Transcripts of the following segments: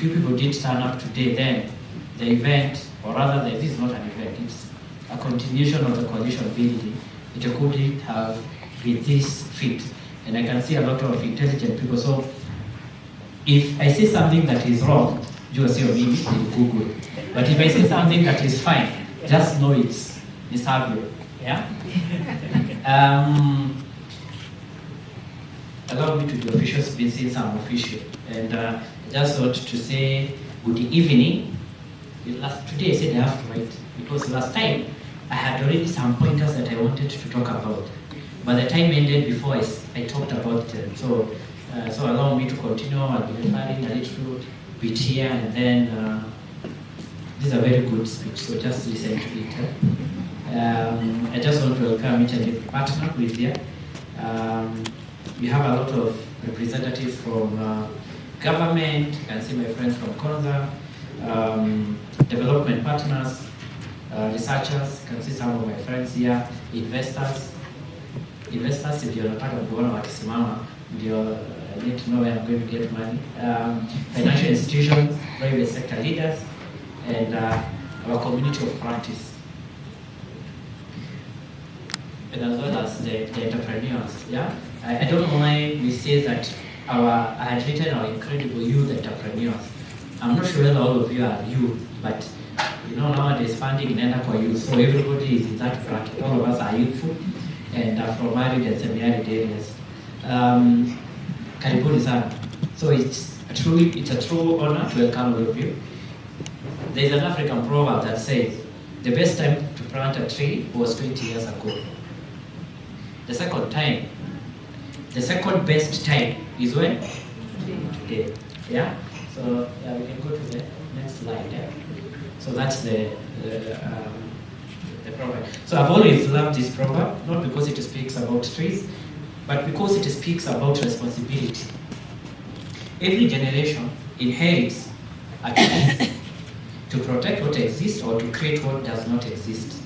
you people did turn up today, then the event, or rather this is not an event, it's a continuation of the coalition building. It couldn't have been this fit. And I can see a lot of intelligent people. So if I say something that is wrong, you see me in Google. But if I say something that is fine, just know it's Savio. Yeah? Allow me to do official since I'm official. And I just want to say good evening. Today I said I have to write because last time I had already some pointers that I wanted to talk about. But the time ended before I talked about them. So allow me to continue. I'll be referring a little bit here, and then this is a very good speech, so just listen to it. I just want to welcome each and every partner who is here. We have a lot of representatives from government. You can see my friends from Konza, development partners, researchers. You can see some of my friends here, investors. Investors, if you're not going to I need to know where I'm going to get money. Financial institutions, private sector leaders, and our community of practice. And as well as the entrepreneurs. Yeah? I don't know why we say that I had written our incredible youth entrepreneurs. I'm not sure whether all of you are youth, but you know nowadays funding in for youth, so everybody is in that bracket. All of us are youthful and from married and semi-married areas. Karibuni sana. So it's a true honor to welcome all of you. There is an African proverb that says, the best time to plant a tree was 20 years ago. The second best time is when? Today. Yeah? So we can go to the next slide. Yeah? So that's the proverb. So I've always loved this proverb, not because it speaks about trees, but because it speaks about responsibility. Every generation inherits a choice to protect what exists or to create what does not exist.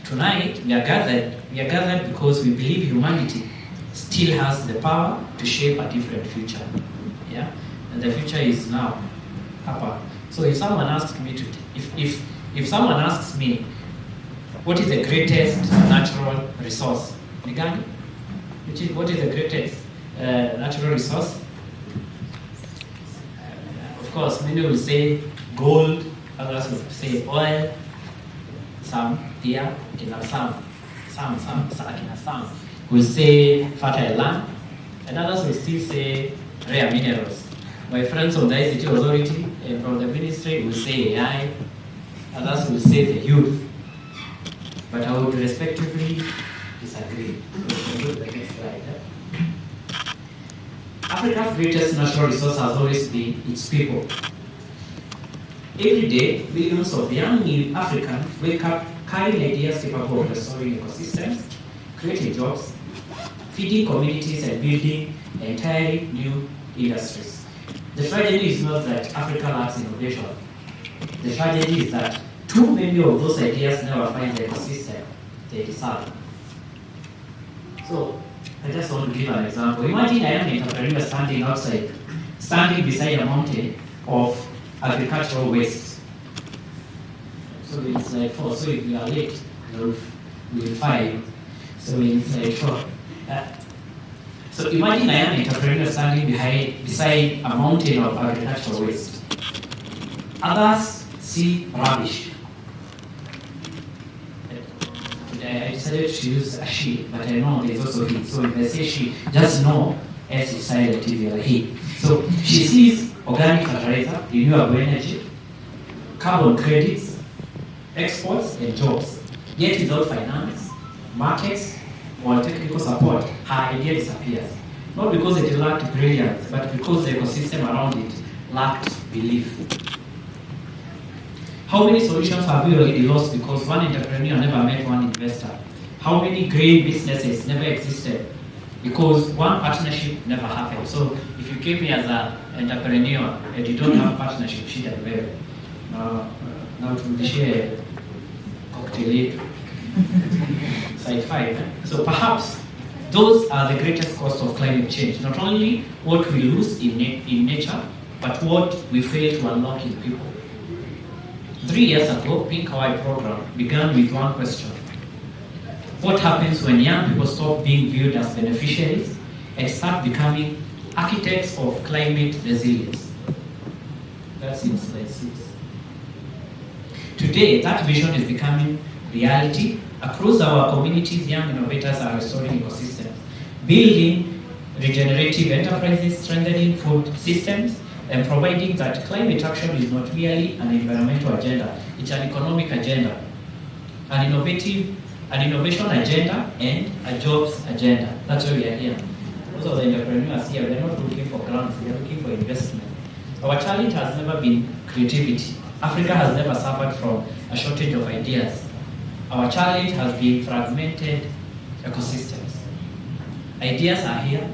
Tonight, we are gathered because we believe humanity still has the power to shape a different future. Yeah? And the future is now. So if someone asks me if someone asks me what is the greatest natural resource? What is the greatest natural resource? Of course, many will say gold, others will say oil, some will say fertile land, and others will still say rare minerals. My friends from the ICT Authority and from the ministry will say AI, others will say the youth. But I would respectively disagree. Africa's greatest natural resource has always been its people. Every day, millions of young Africans wake up carrying ideas capable of restoring ecosystems, creating jobs, feeding communities, and building entirely new industries. The tragedy is not that Africa lacks innovation. The tragedy is that too many of those ideas never find the ecosystem they deserve. So, I just want to give an example. Imagine a young entrepreneur standing beside a mountain of agricultural waste. So it's like 4. So if you are late, we'll fire you. So it's like 4. So imagine a young entrepreneur standing beside a mountain of agricultural waste. Others see rubbish. I decided to use a she, but I know there's also he. So if I say she, just know S is silent if you're a he. So she sees organic fertilizer, renewable energy, carbon credits, exports, and jobs. Yet without finance, markets, or technical support, her idea disappears. Not because it lacked brilliance, but because the ecosystem around it lacked belief. How many solutions have we already lost because one entrepreneur never met one investor? How many great businesses never existed because one partnership never happened? So if you came here as an entrepreneur and you don't have partnership, shit and well. Now to share cocktail side 5. So perhaps those are the greatest cost of climate change. Not only what we lose in nature, but what we fail to unlock in people. 3 years ago, PINCA-Y program began with one question. What happens when young people stop being viewed as beneficiaries and start becoming architects of climate resilience? That's in slide 6. Today, that vision is becoming reality. Across our communities, young innovators are restoring ecosystems, building regenerative enterprises, strengthening food systems, and providing that climate action is not merely an environmental agenda, it's an economic agenda, an innovation agenda, and a jobs agenda. That's why we are here. Most of the entrepreneurs here, they're not looking for grants, they're looking for investment. Our challenge has never been creativity. Africa has never suffered from a shortage of ideas. Our challenge has been fragmented ecosystems. Ideas are here,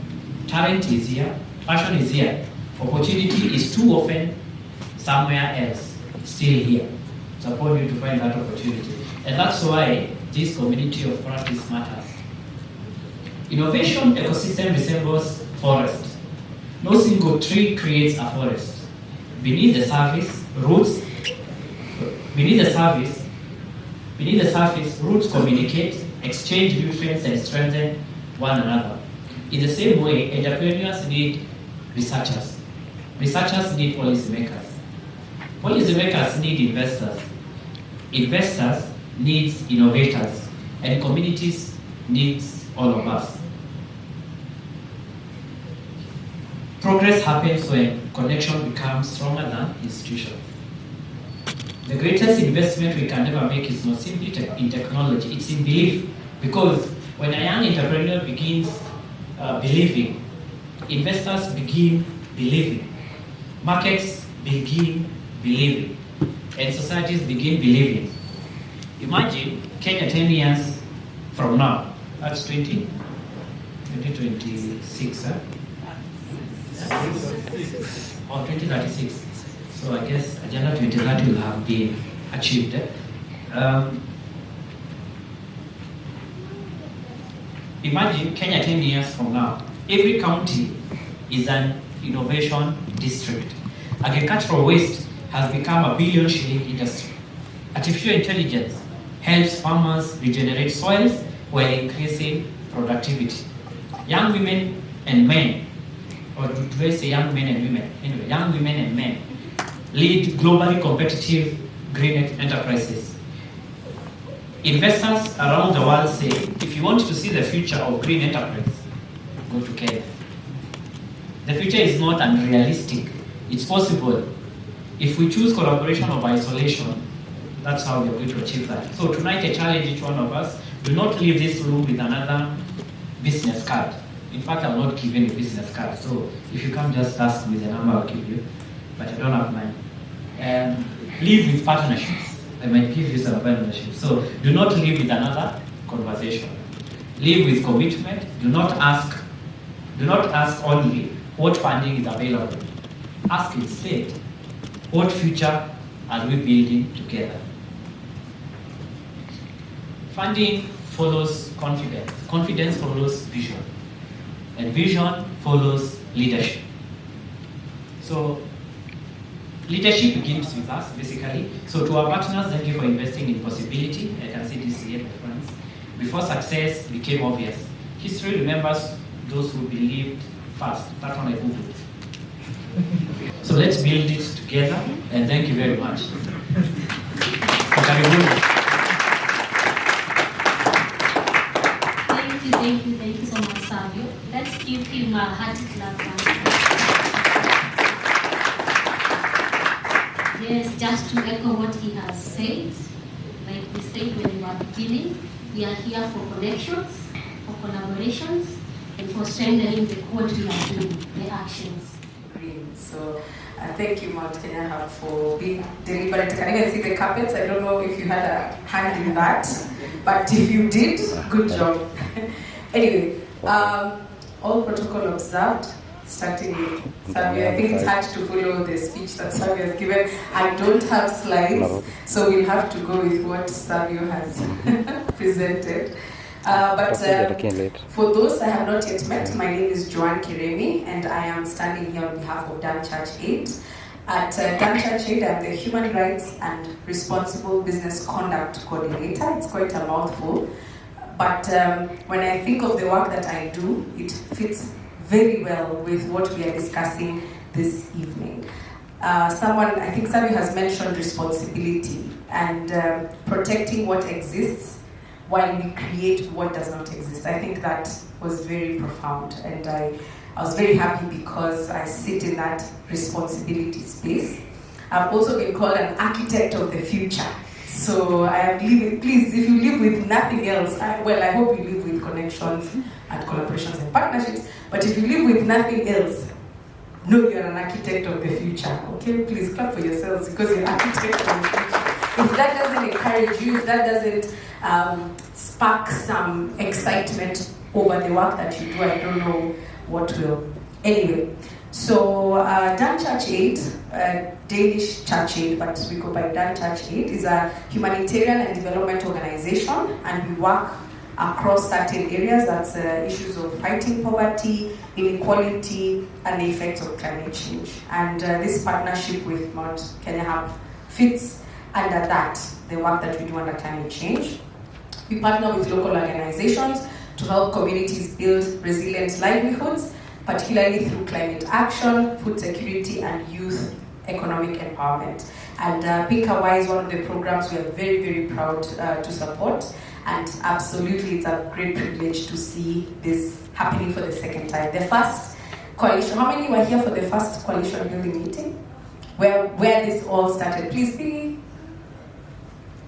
talent is here, passion is here. Opportunity is too often somewhere else, still here. It's upon you to find that opportunity. And that's why this community of practice matters. Innovation ecosystem resembles forest. No single tree creates a forest. Beneath the surface, roots communicate, exchange nutrients, and strengthen one another. In the same way, entrepreneurs need researchers. Researchers need policymakers. Policymakers need investors. Investors need innovators. And communities need all of us. Progress happens when connection becomes stronger than institutions. The greatest investment we can ever make is not simply in technology, it's in belief. Because when a young entrepreneur begins believing, investors begin believing, markets begin believing, and societies begin believing. Imagine Kenya 10 years from now, that's 2026, huh? Or 2036. So I guess Agenda 2030 will have been achieved. Imagine Kenya 10 years from now. Every county is an innovation district. Agricultural waste has become a billion-shilling industry. Artificial intelligence helps farmers regenerate soils while increasing productivity. Young women and men, or do I say young men and women? Anyway, young women and men lead globally competitive green enterprises. Investors around the world say, if you want to see the future of green enterprise, go to Kenya. The future is not unrealistic. It's possible. If we choose collaboration over isolation, that's how we're going to achieve that. So tonight I challenge each one of us, do not leave this room with another business card. In fact, I'm not giving a business card. So if you come just ask me the number, I'll give you. But I don't have mine. Live with partnerships. I might give you some partnerships. So do not live with another conversation. Live with commitment. Do not ask only what funding is available. Ask instead, what future are we building together? Funding follows confidence. Confidence follows vision. And vision follows leadership. So leadership begins with us, basically. So to our partners, thank you for investing in possibility. I can see this here, my friends. Before success became obvious, history remembers those who believed first. That one I googled. So let's build it together, and thank you very much. Thank you so much, Savio. Let's give him a hearty clap. Yes, just to echo what he has said, like we said when we were beginning, we are here for connections, for collaborations, and for strengthening what we are doing, the actions. So thank you, Mount Kenya Hub, for being deliberate. I can even see the carpets. I don't know if you had a hand in that, but if you did, good job. Anyway, all protocol observed, starting with Savio. I think it's hard to follow the speech that Savio has given. I don't have slides, so we'll have to go with what Savio has presented. For those I have not yet met, my name is Joanne Kiremi, and I am standing here on behalf of DanChurchAid. At DanChurchAid, I'm the Human Rights and Responsible Business Conduct Coordinator. It's quite a mouthful, but when I think of the work that I do, it fits very well with what we are discussing this evening. I think Sabi has mentioned responsibility and protecting what exists while we create what does not exist. I think that was very profound, and I was very happy because I sit in that responsibility space. I've also been called an architect of the future. So I am living, please, if you live with nothing else, I hope you live with connections and collaborations and partnerships, but if you live with nothing else, know you're an architect of the future. Okay, please clap for yourselves because you're an architect of the future. If that doesn't encourage you, if that doesn't spark some excitement over the work that you do, I don't know what will. Anyway, so DanChurchAid, Danish Church Aid, but we go by DanChurchAid, is a humanitarian and development organization, and we work across certain areas. That's issues of fighting poverty, inequality, and the effects of climate change. And this partnership with Mount Kenya Hub fits under that, the work that we do under climate change. We partner with local organizations to help communities build resilient livelihoods, particularly through climate action, food security, and youth economic empowerment. And PINCA-Y is one of the programs we are very, very proud to support. And absolutely, it's a great privilege to see this happening for the second time. The first coalition, how many were here for the first coalition building meeting? Where this all started? Please be.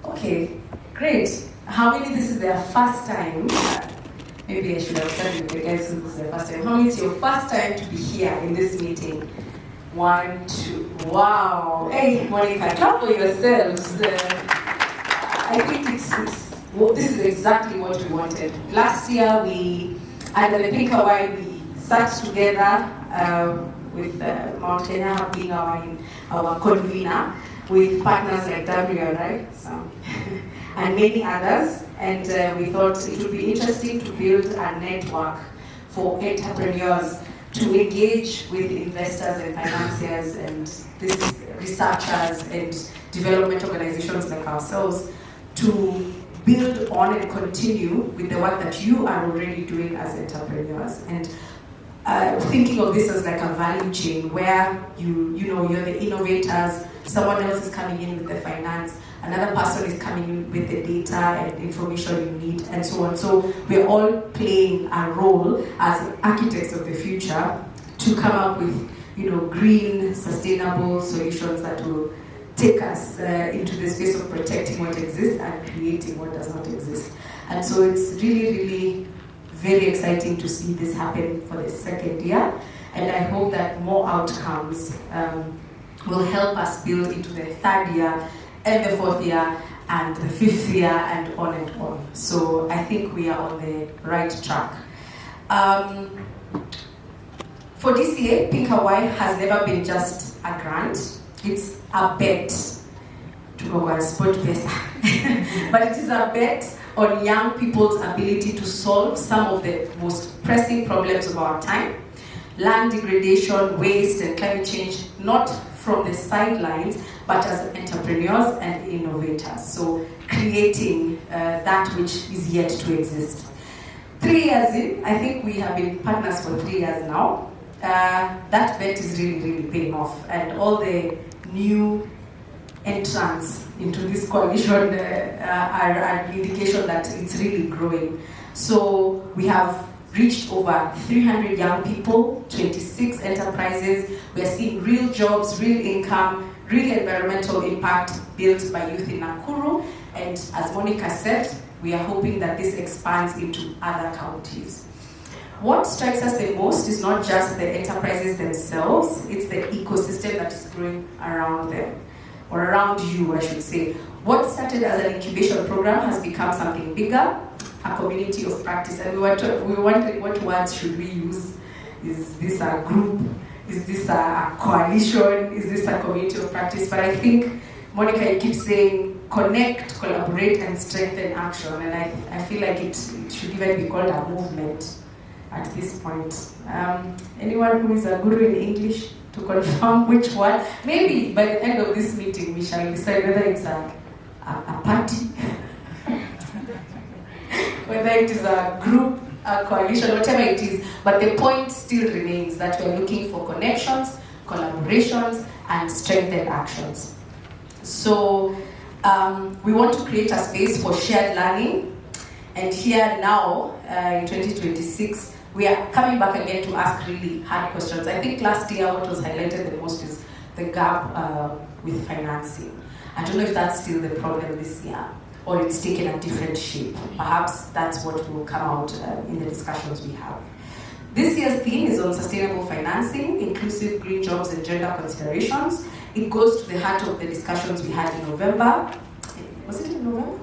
Okay, great. How many this is their first time? Maybe I should have started with the guys who this is their first time. How many is your first time to be here in this meeting? 1, 2. Wow. Hey, Monica, clap for yourselves. I think this is exactly what we wanted. Last year, under the PINCA-Y, we sat together with Mount Kenya being our convener, with partners like WR, right? So, and many others. And we thought it would be interesting to build a network for entrepreneurs to engage with investors and financiers and researchers and development organizations like ourselves to build on and continue with the work that you are already doing as entrepreneurs. And thinking of this as like a value chain where you're the innovators, someone else is coming in with the finance, another person is coming in with the data and information you need, and so on. So we're all playing a role as architects of the future to come up with, green, sustainable solutions that will take us into the space of protecting what exists and creating what does not exist. And so it's really, really very exciting to see this happen for the second year. And I hope that more outcomes will help us build into the third year and the fourth year and the fifth year and on and on. So I think we are on the right track. For DCA, PINCA-Y has never been just a grant. It's a bet to go on sport pesa. But it is a bet on young people's ability to solve some of the most pressing problems of our time: land degradation, waste, and climate change, not from the sidelines, but as entrepreneurs and innovators. So creating that which is yet to exist. 3 years in, I think we have been partners for 3 years now. That bet is really, really paying off. And all the new entrants into this coalition are an indication that it's really growing. So we have reached over 300 young people, 26 enterprises. We are seeing real jobs, real income, real environmental impact built by youth in Nakuru. And as Monica said, we are hoping that this expands into other counties. What strikes us the most is not just the enterprises themselves, it's the ecosystem that is growing around them, or around you, I should say. What started as an incubation program has become something bigger, a community of practice. And we wondered what words should we use? Is this a group? Is this a coalition? Is this a community of practice? But I think Monica, you keep saying connect, collaborate, and strengthen action. And I feel like it should even be called a movement at this point. Anyone who is a guru in English to confirm which one? Maybe by the end of this meeting, we shall decide whether it's a party, whether it is a group, a coalition, whatever it is. But the point still remains that we're looking for connections, collaborations, and strengthened actions. So we want to create a space for shared learning. And here now, in 2026, we are coming back again to ask really hard questions. I think last year what was highlighted the most is the gap with financing. I don't know if that's still the problem this year, or it's taken a different shape. Perhaps that's what will come out in the discussions we have. This year's theme is on sustainable financing, inclusive green jobs and gender considerations. It goes to the heart of the discussions we had in November. Was it in November?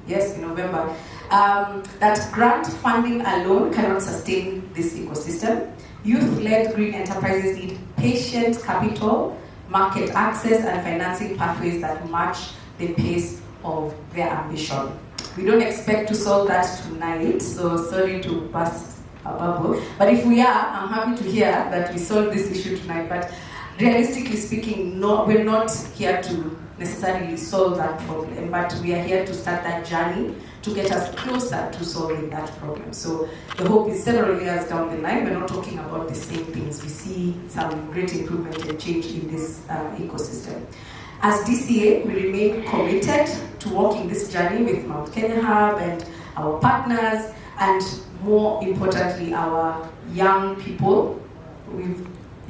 Yes, in November. That grant funding alone cannot sustain this ecosystem. Youth-led green enterprises need patient capital, market access, and financing pathways that match the pace of their ambition. We don't expect to solve that tonight, so sorry to burst a bubble. But if we are, I'm happy to hear that we solve this issue tonight. But realistically speaking, no, we're not here to necessarily solve that problem, but we are here to start that journey to get us closer to solving that problem. So the hope is several years down the line, we're not talking about the same things. We see some great improvement and change in this ecosystem. As DCA, we remain committed to walking this journey with Mount Kenya Hub and our partners, and more importantly, our young people.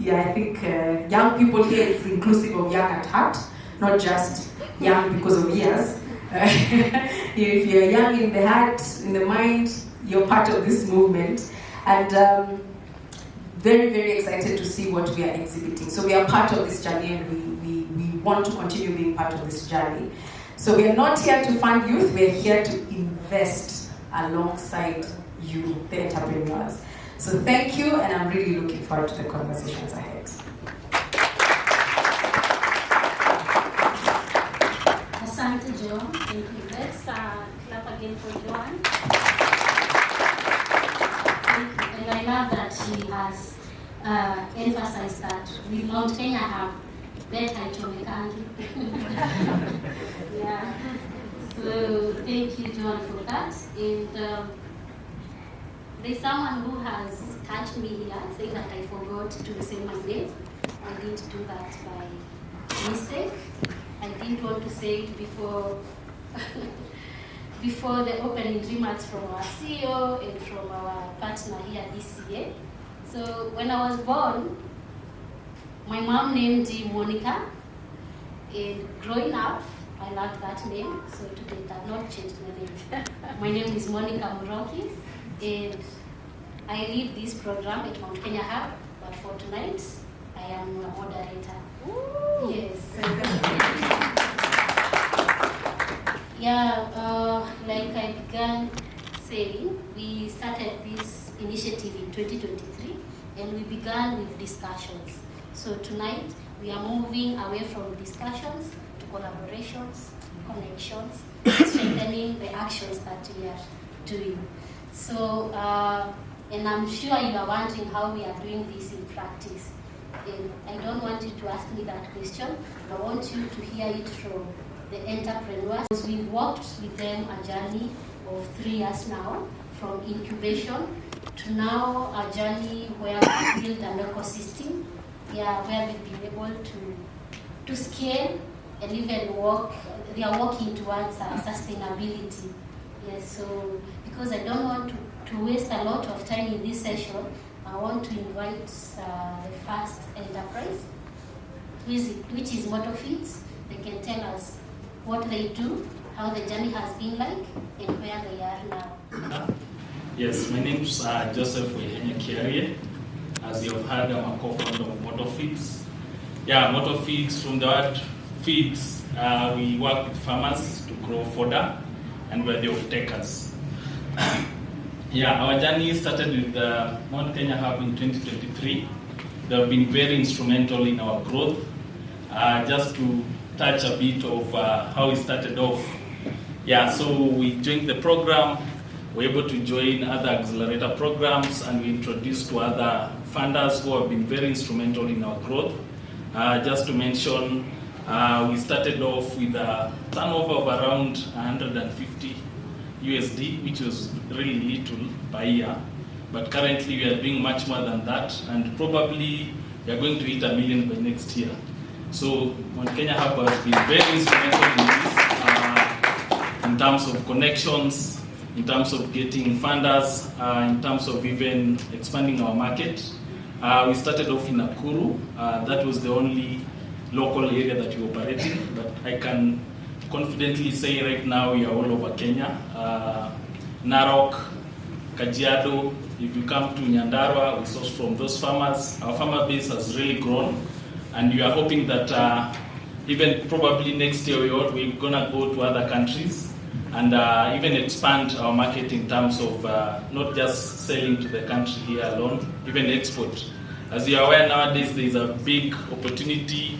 I think young people here is inclusive of young at heart, not just young because of years. If you're young in the heart, in the mind, you're part of this movement. And very, very excited to see what we are exhibiting. So we are part of this journey, and we want to continue being part of this journey. So we are not here to fund youth, we are here to invest alongside you, the entrepreneurs. So thank you, and I'm really looking forward to the conversations ahead. Asante, John. Thank you. Let's clap again for Joan. And I love that she has emphasized that we Mount Kenya have better economy. Yeah. So thank you, John, for that. And there's someone who has catched me here saying that I forgot to say my name. I didn't do that by mistake. I didn't want to say it before before the opening remarks from our CEO and from our partner here at DCA. So when I was born, my mom named me Monica, and growing up, I loved that name, so today I have not changed my name. My name is Monica Muroki, and I lead this program at Mount Kenya Hub, but for tonight, I am a moderator. Ooh. Yes. Like I began saying, we started this initiative in 2023, and we began with discussions. So tonight, we are moving away from discussions to collaborations, connections, strengthening the actions that we are doing. So, and I'm sure you are wondering how we are doing this in practice. And I don't want you to ask me that question. I want you to hear it from the entrepreneurs. We've walked with them a journey of 3 years now, from incubation to now a journey where we build an ecosystem, where we've been able to scale and even walk. They are walking towards sustainability. Yes, so because I don't want to waste a lot of time in this session, I want to invite the first enterprise, which is Motofits. They can tell us what they do, how the journey has been like, and where they are now. Yes, my name is Joseph Wehenye. As you have heard, I'm a co-founder of Motofits. Motofits, from the word feeds, we work with farmers to grow fodder, and we're the off-takers. Our journey started with the Mount Kenya Hub in 2023. They have been very instrumental in our growth. Just to touch a bit of how we started off. Yeah, so we joined the program, we're able to join other accelerator programs, and we introduced to other funders who have been very instrumental in our growth. Just to mention, we started off with a turnover of around 150 USD, which was really little per year. But currently we are doing much more than that, and probably we are going to hit $1 million by next year. So Mount Kenya Hub has been very instrumental in this, in terms of connections, in terms of getting funders, in terms of even expanding our market. We started off in Nakuru. That was the only local area that we operated, but I can confidently say right now we are all over Kenya. Narok, Kajiado, if you come to Nyandarua, we source from those farmers. Our farmer base has really grown, and we are hoping that even probably next year we're gonna go to other countries and even expand our market in terms of not just selling to the country here alone, even export. As you are aware, nowadays there is a big opportunity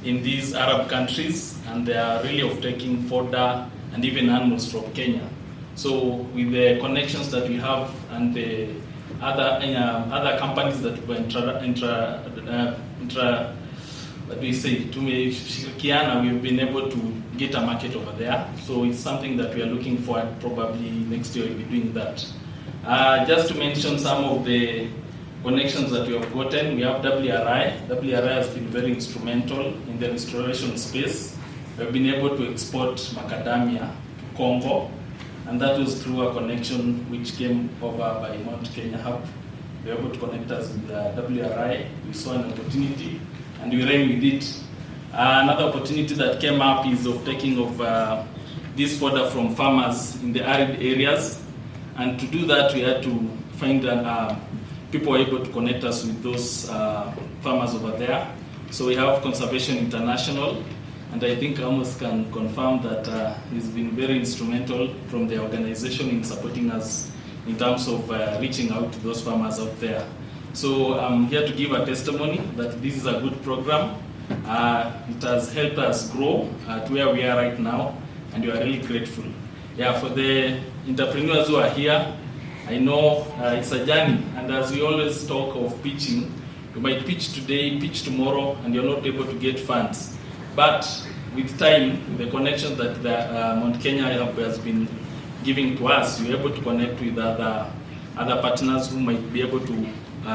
in these Arab countries, and they are really of taking fodder and even animals from Kenya. So with the connections that we have and the other companies that we tumeshirikiana, we've been able to get a market over there. So it's something that we are looking for. Probably next year we'll be doing that. Just to mention some of the connections that we have gotten, we have WRI. WRI has been very instrumental in the restoration space. We've been able to export macadamia to Congo, and that was through a connection which came over by Mount Kenya Hub. We were able to connect us with WRI. We saw an opportunity and we ran with it. Another opportunity that came up is of taking of this fodder from farmers in the arid areas, and to do that we had to find people were able to connect us with those farmers over there. So we have Conservation International, and I think Amos can confirm that he's been very instrumental from the organization in supporting us in terms of reaching out to those farmers out there. So I'm here to give a testimony that this is a good program. It has helped us grow to where we are right now, and we are really grateful. Yeah, for the entrepreneurs who are here, I know it's a journey, and as we always talk of pitching, you might pitch today, pitch tomorrow, and you're not able to get funds. But with time, with the connections that the Mount Kenya Hub has been giving to us, you're able to connect with other partners who might be able to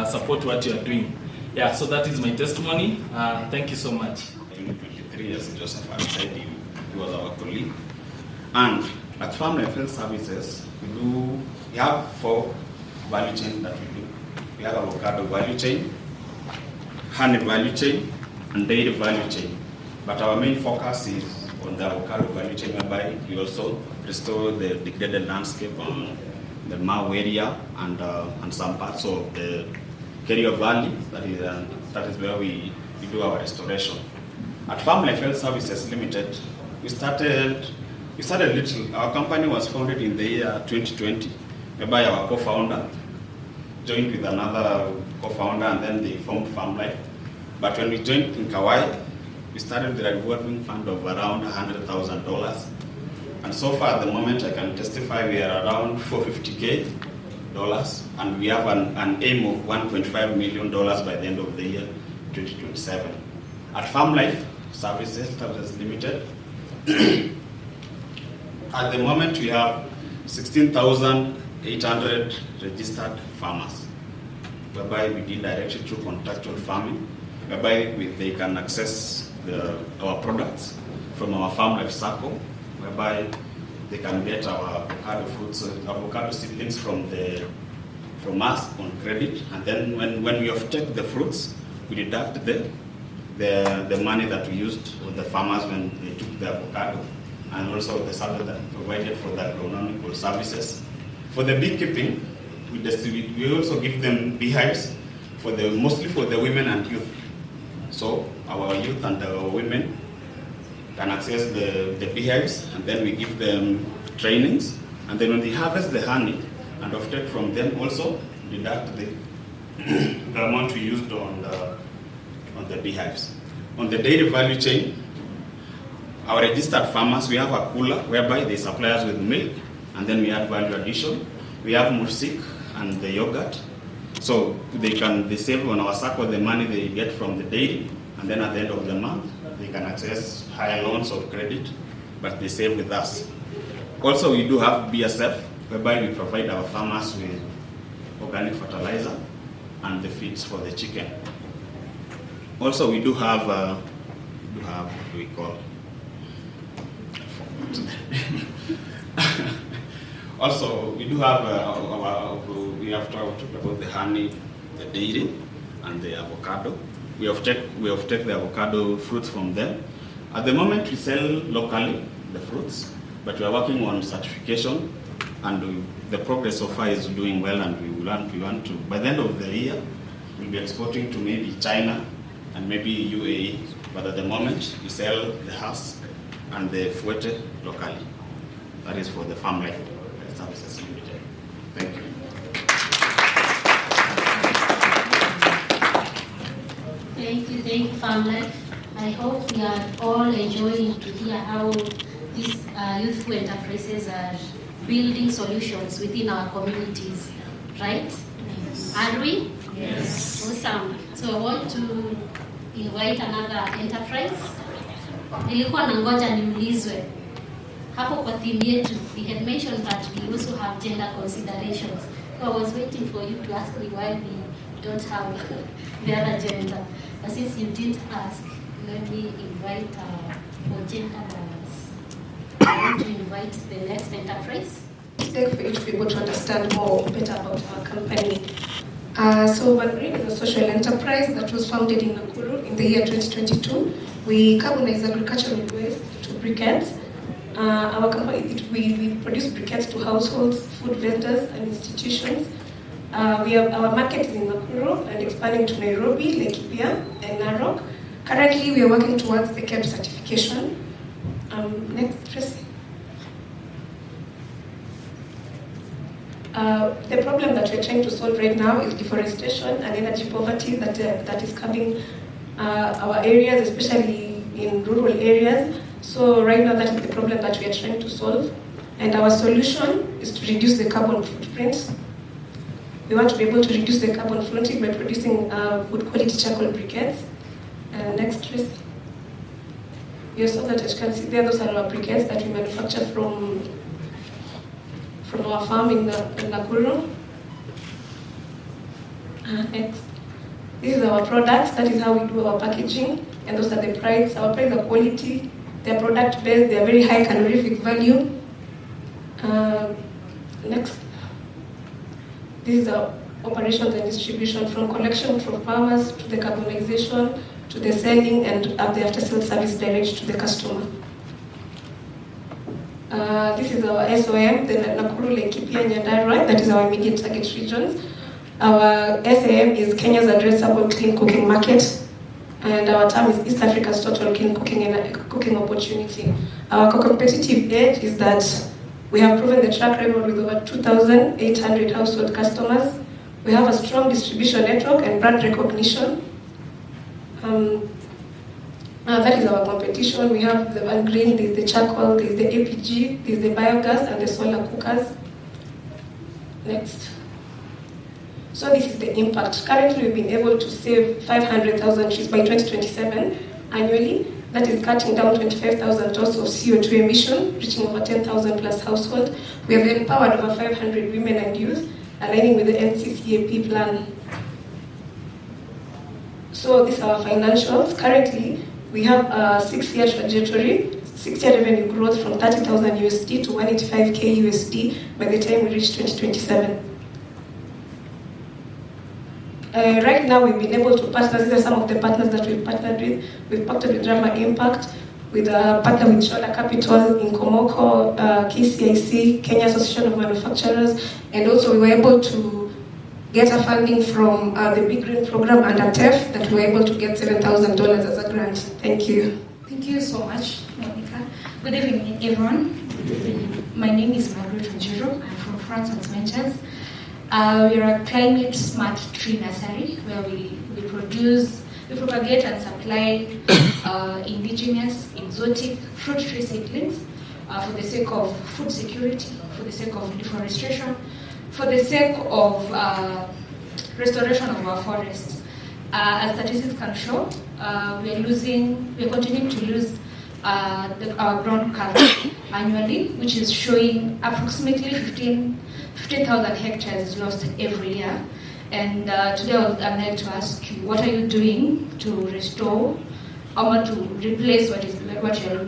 support what you are doing. Yeah, so that is my testimony. Thank you so much. 23 years, Joseph had said he was our colleague. And at Farm Life Health Services, we have 4 value chains that we do. We have avocado value chain, honey value chain, and dairy value chain. But our main focus is on the avocado value chain, whereby we also restore the degraded landscape on the Mau area and some parts of the Kerio Valley. That is where we do our restoration. At Farm Life Health Services Limited, we started little. Our company was founded in the year 2020, whereby our co-founder joined with another co-founder, and then they formed Farm Life. But when we joined PINCA-Y, we started with a revolving fund of around $100,000. And so far at the moment, I can testify we are around $450K, and we have an aim of $1.5 million by the end of the year 2027. At Farm Life Services Limited, at the moment we have 16,800 registered farmers, whereby we deal directly through contractual farming, whereby they can access our products from our Farm Life Circle, whereby they can get our avocado fruits, avocado seedlings from us on credit, and then when we offtake the fruits, we deduct the money that we used with the farmers when they took the avocado, and also the service that provided for the agronomical services. For the beekeeping, we also give them beehives mostly for the women and youth. So our youth and our women can access the beehives, and then we give them trainings, and then when they harvest the honey and offtake from them, also deduct the amount we used on the beehives. On the dairy value chain, our registered farmers, we have a cooler whereby they supply us with milk, and then we add value addition. We have mursik and the yogurt. So they save on our circle the money they get from the dairy, and then at the end of the month, they can access higher loans of credit, but they save with us. Also, we do have BSF, whereby we provide our farmers with organic fertilizer and the feeds for the chicken. Also, we do have, what do we call? Also, we do have we have talked about the honey, the dairy, and the avocado. We have taken the avocado fruits from them. At the moment, we sell locally the fruits, but we are working on certification, and the progress so far is doing well, and we want to, by the end of the year, we'll be exporting to maybe China and maybe UAE, but at the moment, we sell the husk and the fuete locally. That is for the farm life services limited. Thank you. Thank you, Farm Life. I hope we are all enjoying to hear how these youthful enterprises are building solutions within our communities, right? Yes. Are we? Yes. Awesome. So I want to invite another enterprise. Nilikuwa nangoja niulizwe. Hapo kwa team yetu, we had mentioned that we also have gender considerations. So I was waiting for you to ask me why we don't have the other gender. But since you didn't ask, let me invite for gender balance. I want to invite the next enterprise. It's like for you to be able to understand more better about our company. So Green is a social enterprise that was founded in Nakuru in the year 2022. We carbonize agricultural waste to briquettes. Our company, we produce briquettes to households, food vendors, and institutions. Our market is in Nakuru and expanding to Nairobi, Laikipia, and Narok. Currently, we are working towards the KEP certification. Next, Tracy. The problem that we're trying to solve right now is deforestation and energy poverty that is coming our areas, especially in rural areas. So right now, that is the problem that we are trying to solve. And our solution is to reduce the carbon footprint. We want to be able to reduce the carbon footprint by producing good quality charcoal briquettes. Next, please. You saw that, as you can see there, those are our briquettes that we manufacture from our farm in Nakuru. Next. This is our products, that is how we do our packaging, and those are the price. Our price are quality, they're product based, they're very high calorific value. Next. This is our operations and distribution, from collection from farmers to the carbonization to the selling and the after sales service direct to the customer. This is our SOM, the Nakuru, Laikipia, Nyandarua, that is our immediate target regions. Our SAM is Kenya's addressable clean cooking market, and our term is East Africa's total clean cooking opportunity. Our competitive edge is that we have proven the track record with over 2,800 household customers. We have a strong distribution network and brand recognition. That is our competition. We have the Van Green, there's the charcoal, there's the APG, there's the biogas, and the solar cookers. Next. So this is the impact. Currently, we've been able to save 500,000 trees by 2027 annually. That is cutting down 25,000 tons of CO2 emission, reaching over 10,000 plus households. We have empowered over 500 women and youth, aligning with the NCCAP plan. So these are our financials. Currently, we have a 6-year trajectory, 6-year revenue growth from 30,000 USD to 185K USD by the time we reach 2027. Right now, we've been able to partner. These are some of the partners that we've partnered with. We've partnered with Drama Impact, with a partner with Shola Capital in Komoko, KCIC, Kenya Association of Manufacturers, and also we were able to get a funding from the Big Green Program under TEF that we were able to get $7,000 as a grant. Thank you. Thank you so much, Monica. Good evening, everyone. My name is Margaret Njiro. I'm from France Ventures. We are a climate smart tree nursery where we produce We propagate and supply indigenous, exotic fruit tree seedlings for the sake of food security, for the sake of deforestation, for the sake of restoration of our forests. As statistics can show, we are continuing to lose our ground cover annually, which is showing approximately 15,000 hectares lost every year. And today I'd like to ask you, what are you doing to restore or to replace what you're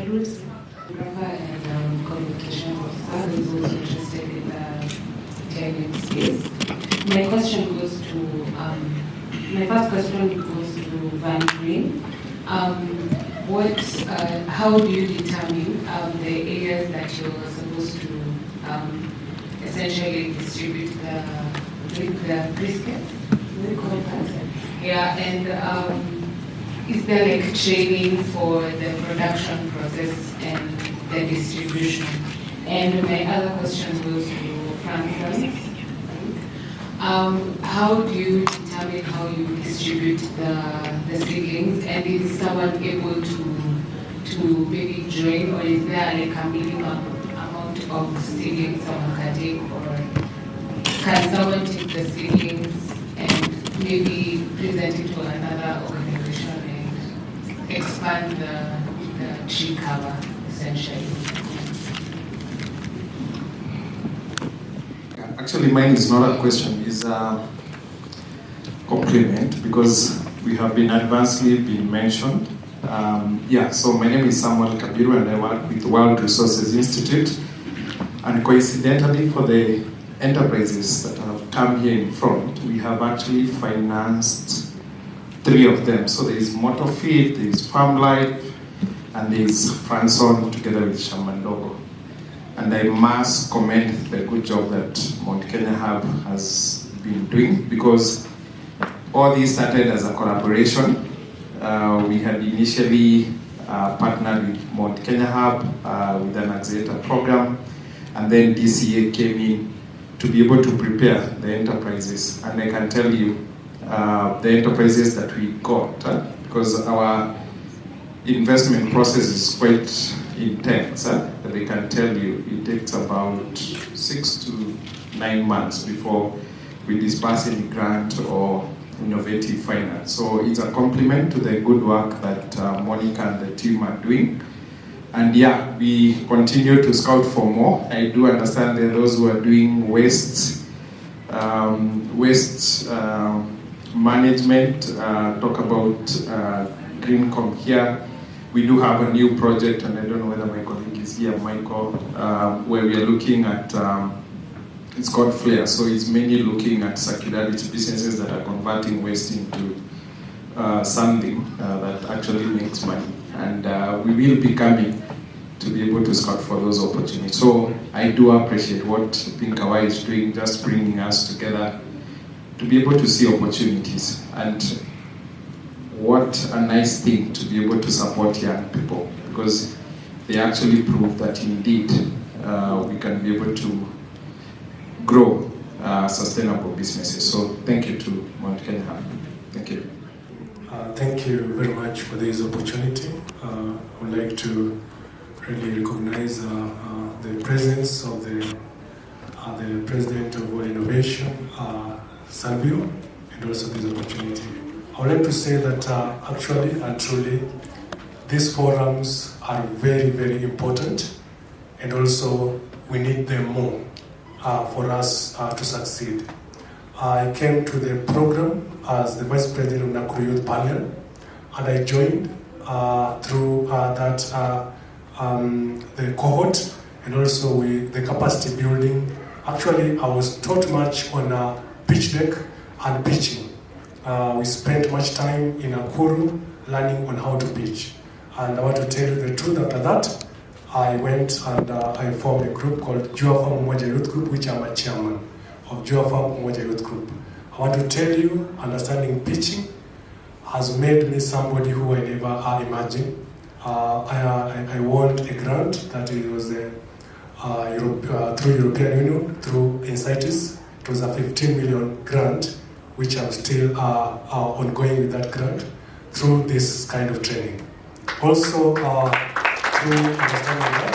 losing? And communication officer who is also interested in the Italian space. My first question goes to Van Green. How do you determine the areas that you're supposed to essentially distribute the briskets? Yeah, and is there like training for the production process and the distribution? And my other question goes to Francis. How do you determine how you distribute the seedlings, and is someone able to maybe join, or is there like a minimum amount of seedlings someone can take, or can someone take the seedlings and maybe present it to another organization and expand the tree cover essentially? Actually, mine is not a question, it's a compliment, because we have been advancedly mentioned. So my name is Samuel Kabiru and I work with World Resources Institute. And coincidentally, for the enterprises that have come here in front, we have actually financed 3 of them. So there is Motofeed, there is Farm Life, and there is Franson together with Shamandogo. And I must commend the good job that Mount Kenya Hub has been doing, because all these started as a collaboration. We had initially partnered with Mount Kenya Hub with an accelerator program, and then DCA came in to be able to prepare the enterprises. And I can tell you, the enterprises that we got, because our investment process is quite intense, but I can tell you it takes about 6 to 9 months before we disperse any grant or innovative finance. So it's a compliment to the good work that Monica and the team are doing. And yeah, we continue to scout for more. I do understand there are those who are doing waste management, talk about Greencom here. We do have a new project, and I don't know whether my colleague is here, Michael, where we are looking at, it's called FLAIR, so it's mainly looking at circularity businesses that are converting waste into something that actually makes money. And we will be coming to be able to scout for those opportunities. So I do appreciate what PINCA-Y is doing, just bringing us together to be able to see opportunities. And what a nice thing to be able to support young people, because they actually prove that indeed we can be able to grow sustainable businesses. So thank you to Mount Kenya Hub. Thank you. Thank you very much for this opportunity. I would like to really recognize the presence of the President of World Innovation, Salvio, and also this opportunity. I would like to say that actually and truly, these forums are very, very important, and also we need them more for us to succeed. I came to the program as the Vice President of Nakuru Youth Panel, and I joined through the cohort, and also with the capacity building. Actually, I was taught much on pitch deck and pitching. We spent much time in Nakuru learning on how to pitch. And I want to tell you the truth, after that, I went and I formed a group called Jua Farm Umoja Youth Group, which I'm a chairman of Jua Farm Umoja Youth Group. I want to tell you, understanding pitching has made me somebody who I never imagined. I won a grant that it was through European Union, through Insightis. It was a 15 million grant which I'm still ongoing with that grant through this kind of training. Also, through understanding that,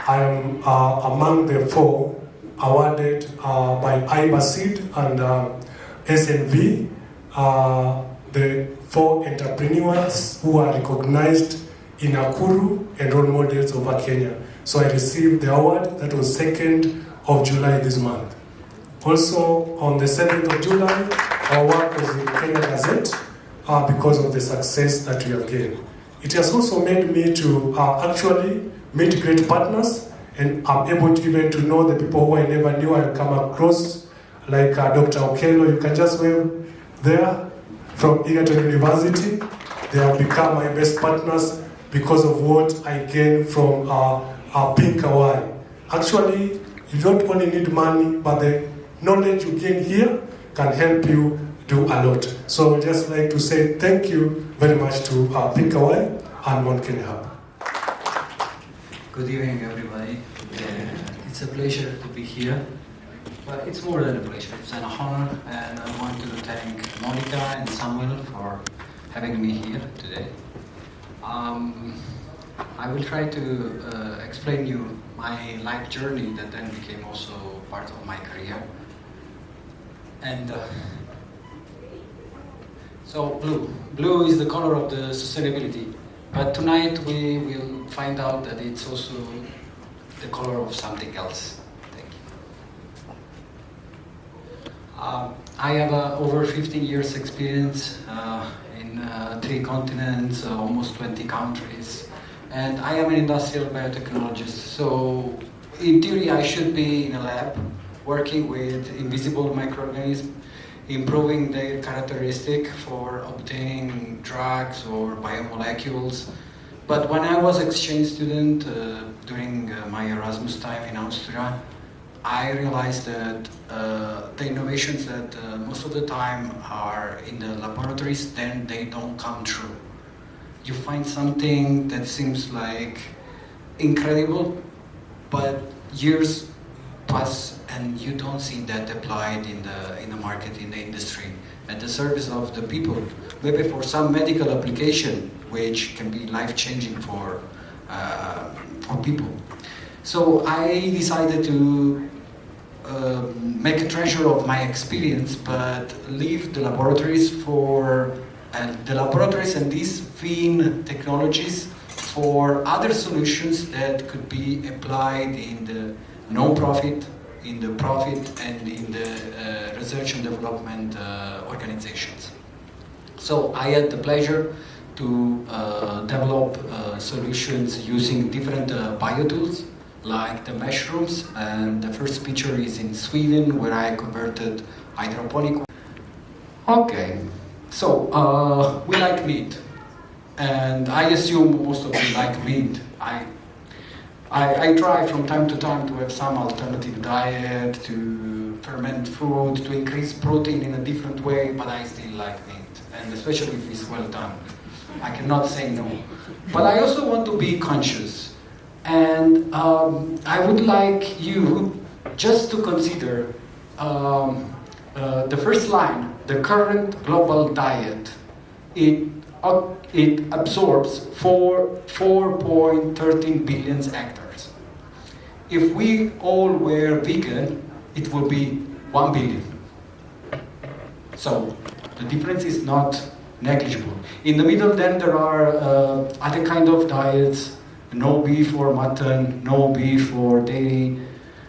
I am among the 4 awarded by IBASID and SNV, the 4 entrepreneurs who are recognized in Nakuru and role models over Kenya. So I received the award. That was 2nd of July this month. Also, on the 7th of July, our work was in Kenya Gazette because of the success that we have gained. It has also made me to actually meet great partners, and I'm able to even to know the people who I never knew I come across, like Dr. Okello. You can just wave there from Egerton University. They have become my best partners because of what I gained from PINCA-Y. Actually, you don't only need money, but the knowledge you gain here can help you do a lot. So I would just like to say thank you very much to PINCA-Y and Mount Kenya Hub. Good evening, everybody. It's a pleasure to be here, but it's more than a pleasure, it's an honor, and I want to thank Monica and Samuel for having me here today. I will try to explain you my life journey that then became also part of my career. And so blue is the color of the sustainability, but tonight we will find out that it's also the color of something else. Thank you. I have over 15 years experience in 3 continents, almost 20 countries, and I am an industrial biotechnologist. So in theory I should be in a lab working with invisible microorganisms, improving their characteristic for obtaining drugs or biomolecules. But when I was exchange student during my Erasmus time in Austria, I realized that the innovations that most of the time are in the laboratories, then they don't come true. You find something that seems like incredible, but years pass and you don't see that applied in the market, in the industry, at the service of the people. Maybe for some medical application, which can be life-changing for people. So I decided to make a treasure of my experience, but leave the laboratories and these fine technologies for other solutions that could be applied in the no-profit, in the profit, and in the research and development organizations. So I had the pleasure to develop solutions using different biotools, like the mushrooms, and the first picture is in Sweden, where I converted hydroponic. Okay, so we like meat, and I assume most of you like meat. I try from time to time to have some alternative diet, to ferment food, to increase protein in a different way, but I still like meat, and especially if it's well done. I cannot say no. But I also want to be conscious, and I would like you just to consider the first line, the current global diet. It absorbs 4.13 billion hectares. If we all were vegan, it would be 1 billion. So the difference is not negligible. In the middle then there are other kind of diets, no beef or mutton, no beef or dairy,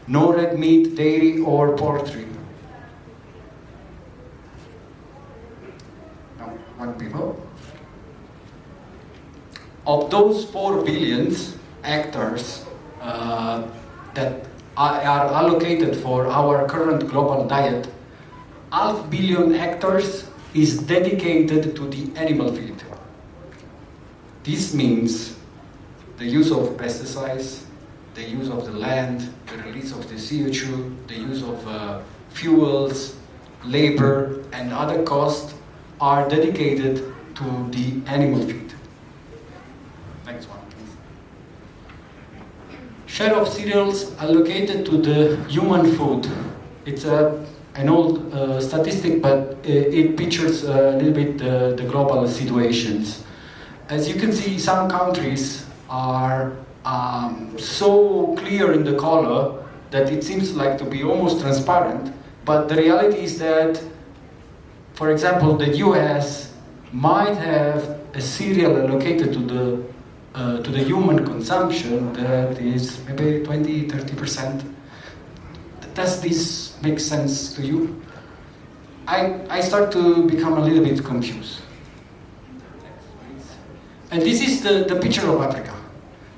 no red meat, dairy or poultry. No, one below. Of those 4 billion hectares that are allocated for our current global diet, 500 million hectares is dedicated to the animal feed. This means the use of pesticides, the use of the land, the release of the CO2, the use of fuels, labor, and other costs are dedicated to the animal feed. Next one, please. Share of cereals allocated to the human food. It's a an old statistic, but it pictures a little bit the global situations. As you can see, some countries are so clear in the color that it seems like to be almost transparent, but the reality is that, for example, the US might have a cereal allocated to the human consumption that is maybe 20-30%. Does this make sense to you? I start to become a little bit confused. And this is the picture of Africa,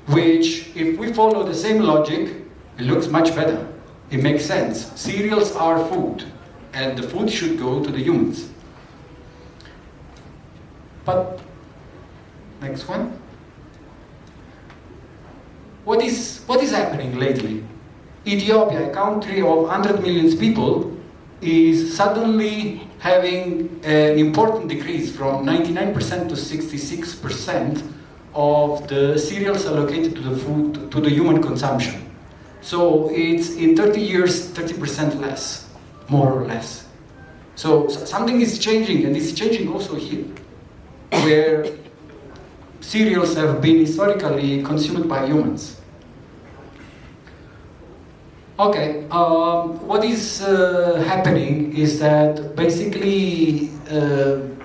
which, if we follow the same logic, it looks much better. It makes sense. Cereals are food, and the food should go to the humans. But, next one. What is happening lately? Ethiopia, a country of 100 million people, is suddenly having an important decrease from 99% to 66% of the cereals allocated to the food, to the human consumption. So it's in 30 years, 30% less, more or less. So something is changing, and it's changing also here, where cereals have been historically consumed by humans. Okay, what is happening is that basically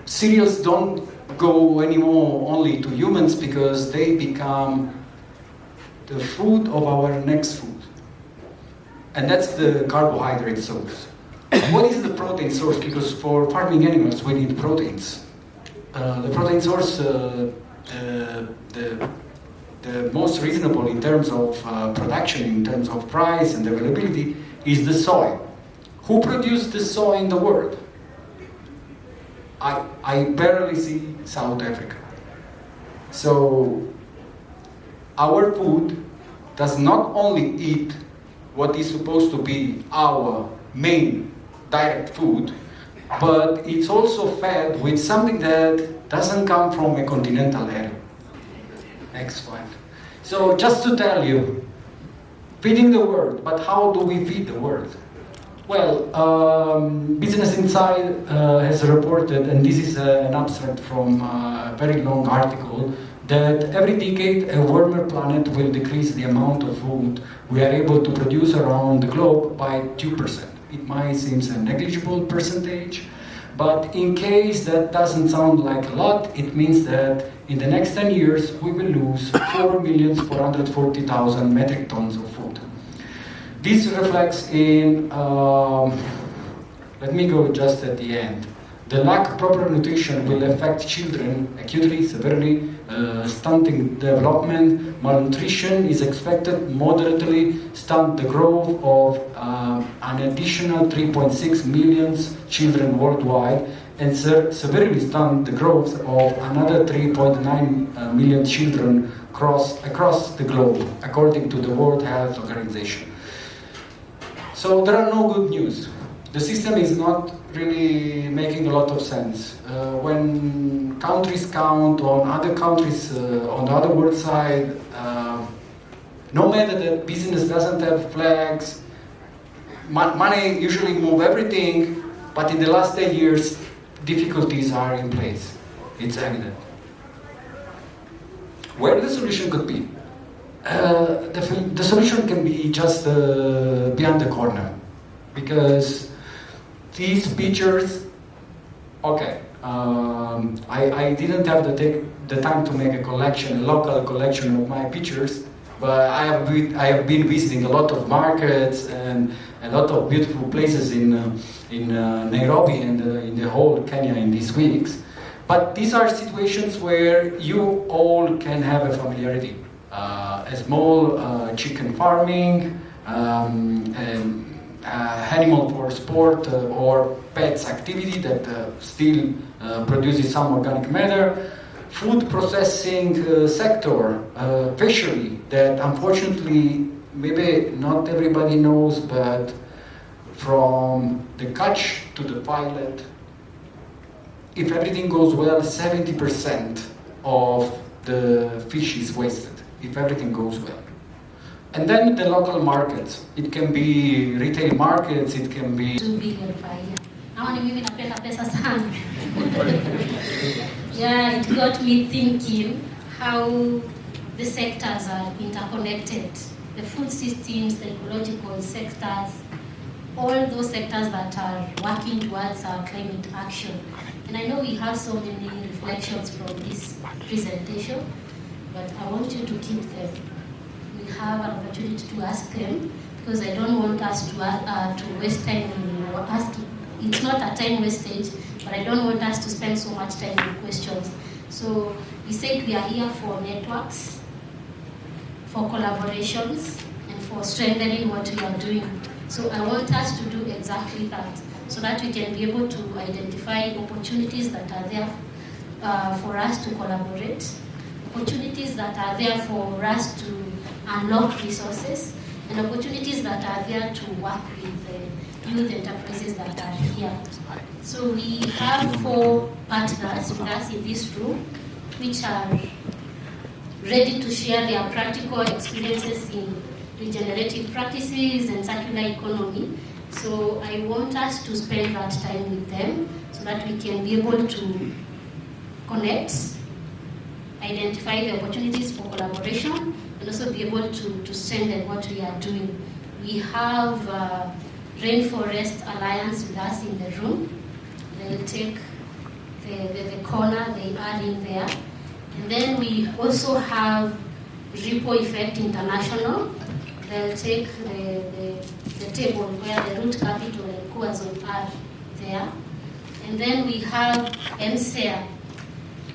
cereals don't go anymore only to humans because they become the food of our next food. And that's the carbohydrate source. What is the protein source? Because for farming animals we need proteins. The protein source, the most reasonable in terms of production, in terms of price and availability, is the soy. Who produced the soy in the world? I barely see South Africa. So our food does not only eat what is supposed to be our main direct food, but it's also fed with something that doesn't come from a continental area. Next one. So just to tell you, feeding the world, but how do we feed the world? Well, Business Insight has reported, and this is an abstract from a very long article, that every decade a warmer planet will decrease the amount of food we are able to produce around the globe by 2%. It might seem a negligible percentage, but in case that doesn't sound like a lot, it means that in the next 10 years we will lose 4,440,000 metric tons of food. This reflects in, let me go just at the end. The lack of proper nutrition will affect children acutely, severely, stunting development. Malnutrition is expected moderately stunt the growth of an additional 3.6 million children worldwide, and severely stunt the growth of another 3.9 million children across the globe, according to the World Health Organization. So there are no good news. The system is not really making a lot of sense. When countries count on other countries on the other world side, no matter that business doesn't have flags, money usually move everything, but in the last 10 years, difficulties are in place. It's evident. Where the solution could be? The solution can be just beyond the corner, because these pictures, okay, I didn't have the time to make a collection, a local collection of my pictures, but I have been visiting a lot of markets and a lot of beautiful places in Nairobi and in the whole Kenya in these weeks. But these are situations where you all can have a familiarity. A small chicken farming, animal for sport or pets activity that still produces some organic matter, food processing sector, fishery that unfortunately maybe not everybody knows, but from the catch to the pilot, if everything goes well, 70% of the fish is wasted, if everything goes well. And then the local markets. It can be retail markets, it can be... 2 billion per year. Naona mimi napenda pesa sana. Yeah, it got me thinking how the sectors are interconnected. The food systems, the ecological sectors, all those sectors that are working towards our climate action. And I know we have so many reflections from this presentation, but I want you to keep them. We have an opportunity to ask them, because I don't want us to waste time or it's not a time wastage, but I don't want us to spend so much time on questions. So we said we are here for networks, for collaborations, and for strengthening what we are doing. So I want us to do exactly that, so that we can be able to identify opportunities that are there for us to collaborate, opportunities that are there for us to unlock resources, and opportunities that are there to work with the youth enterprises that are here. So we have 4 partners with us in this room, which are ready to share their practical experiences in regenerative practices and circular economy. So I want us to spend that time with them so that we can be able to connect, identify the opportunities for collaboration, and also be able to strengthen what we are doing. We have Rainforest Alliance with us in the room. They'll take the corner they are in there. And then we also have Ripple Effect International. They'll take the table where the root capital and cohesion are there. And then we have MCEA,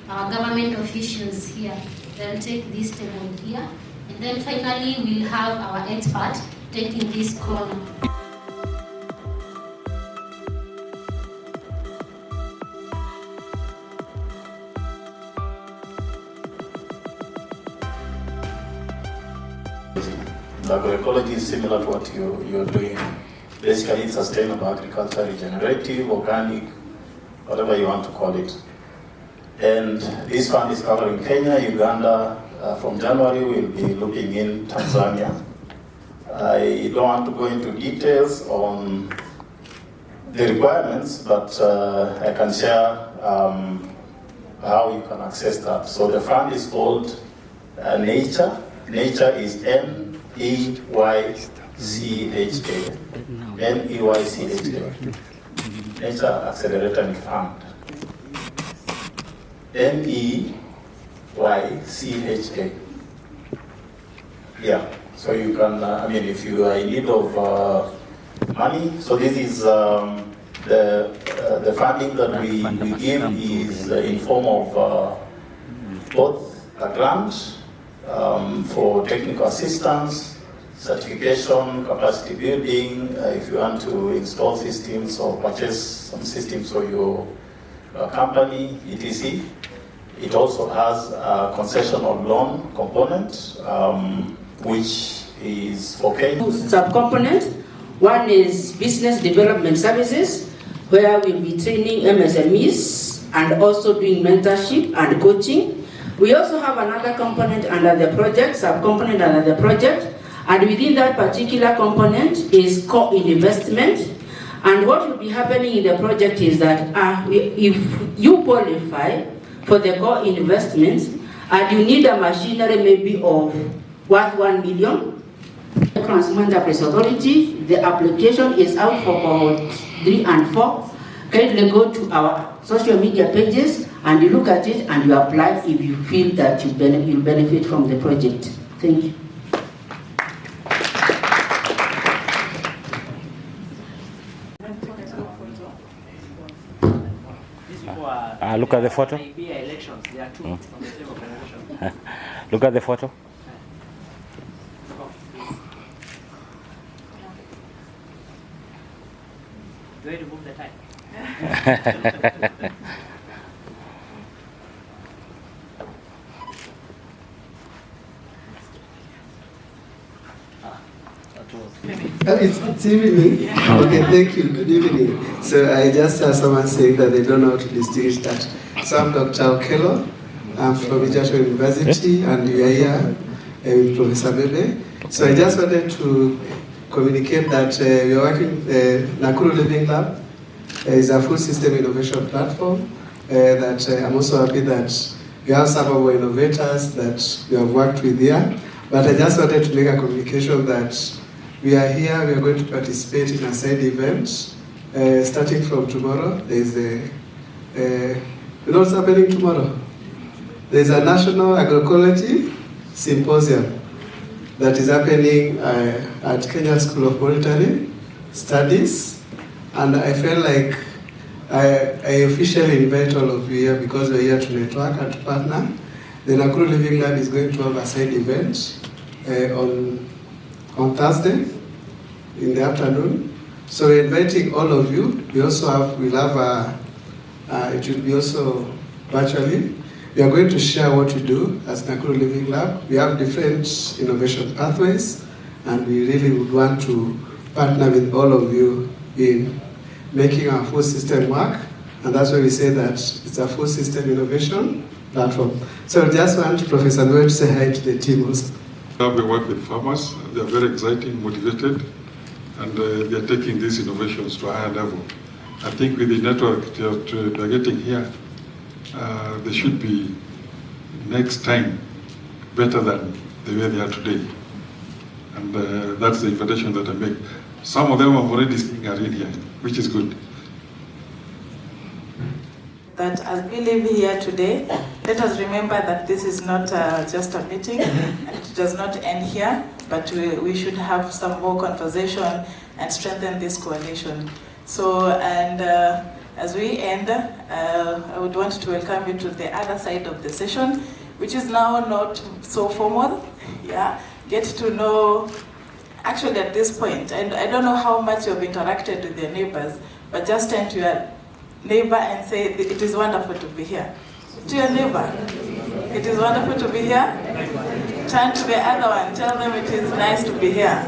our government officials here. They'll take this table here. And then finally, we'll have our expert taking this corner. Agroecology is similar to what you're doing. Basically, it's sustainable agriculture, regenerative, organic, whatever you want to call it. And this fund is covering Kenya, Uganda. From January, we'll be looking in Tanzania. I don't want to go into details on the requirements, but I can share how you can access that. So the fund is called Nature. Nature is N-E-Y-C-H-A. N-E-Y-C-H-A. Nature Accelerator Fund. N-E-Y-C-H-A. Yeah. So you can, if you are in need of money, so this is the funding that we give is in form of both a grant for technical assistance, certification, capacity building, if you want to install systems or purchase some systems for your company, etc. It also has a concessional loan component, which is for Kenya. Subcomponents. One is business development services, where we'll be training MSMEs and also doing mentorship and coaching. We also have another component under the project, subcomponent under the project, and within that particular component is co-investment. And what will be happening in the project is that if you qualify for the co-investments and you need a machinery maybe of worth 1 million, the Consumer Enterprise Authority, the application is out for cohort 3 and 4. Kindly go to our social media pages and you look at it and you apply if you feel that you'll benefit from the project. Thank you. Look at the photo. Look at the photo. Do I remove the tie? It's evening. Okay, thank you. Good evening. So I just heard someone saying that they don't know how to distinguish that. So I'm Dr. Okello. I'm from Ijasho University, and we are here with Professor Bebe. So I just wanted to communicate that we are working, Nakuru Living Lab is a food system innovation platform that I'm also happy that we have some of our innovators that we have worked with here. But I just wanted to make a communication that we are here, we are going to participate in a side event starting from tomorrow. There's you know what's happening tomorrow? There's a National Agroecology Symposium that is happening at Kenya School of Monetary Studies, and I felt like I officially invite all of you here because we're here to network and to partner. The Nakuru Living Lab is going to have a side event on Thursday in the afternoon. So we're inviting all of you. We'll have it will be also virtually. We are going to share what we do as Nakuru Living Lab. We have different innovation pathways, and we really would want to partner with all of you in making our food system work. And that's why we say that it's a food system innovation platform. So I just want Professor Noel to say hi to the team also. We work with farmers. They are very exciting, motivated, and they are taking these innovations to a higher level. I think with the network that they're getting here, they should be next time better than the way they are today. And that's the invitation that I make. Some of them have already seen are in here, which is good. That as we live here today, let us remember that this is not just a meeting, and it does not end here, but we should have some more conversation and strengthen this coalition. So, and as we end, I would want to welcome you to the other side of the session, which is now not so formal. Yeah, get to know, actually at this point, and I don't know how much you've interacted with your neighbors, but just turn to your neighbor and say, it is wonderful to be here. To your neighbor, it is wonderful to be here. Turn to the other one, tell them it is nice to be here.